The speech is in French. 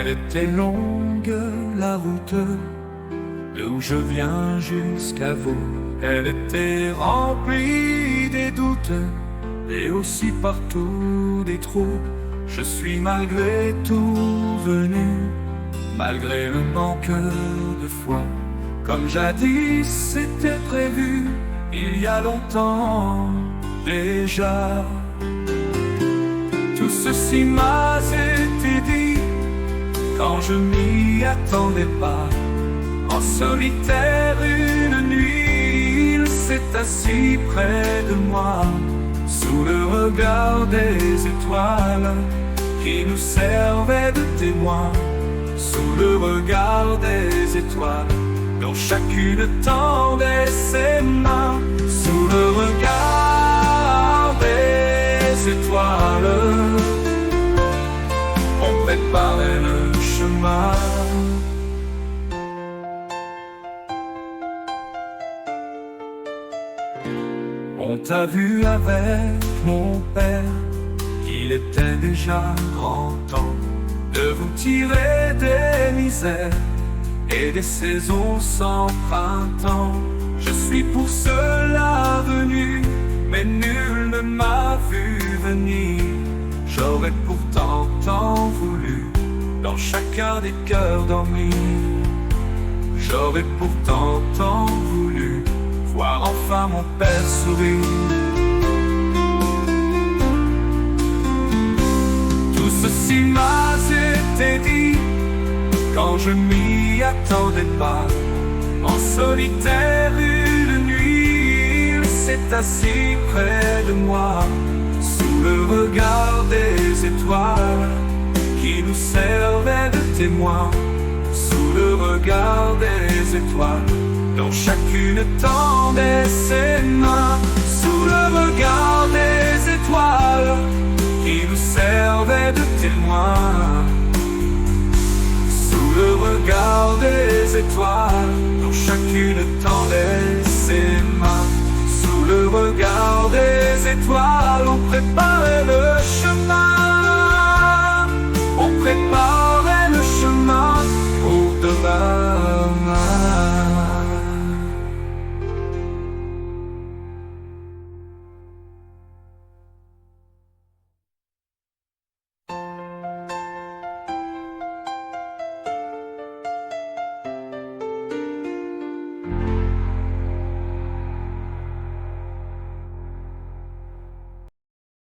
Elle était longue, la route, d'où je viens jusqu'à vous. Elle était remplie des doutes, et aussi partout des trous. Je suis malgré tout venu, malgré le manque de foi. Comme jadis c'était prévu, il y a longtemps déjà. Tout ceci m'a été dit quand je m'y attendais pas. En solitaire une nuit, il s'est assis près de moi, sous le regard des étoiles qui nous servaient de témoins. Sous le regard des étoiles dont chacune tendait ses mains. Sous le regard des étoiles, on préparait le chemin. On t'a vu avec mon père, il était déjà grand temps de vous tirer des misères et des saisons sans printemps. Je suis pour cela venu, mais nul ne m'a vu venir. J'aurais pourtant tant voulu dans chacun des cœurs dormir. J'aurais pourtant tant voulu voir enfin mon père sourire. Tout ceci m'a été dit quand je m'y attendais pas. En solitaire une nuit, il s'est assis près de moi, sous le regard des étoiles qui nous servaient de témoins. Sous le regard des étoiles dont chacune tendait ses mains. Sous le regard des étoiles qui nous servaient de témoins. Sous le regard des étoiles dont chacune tendait ses mains. Sous le regard des étoiles, on préparait le chemin.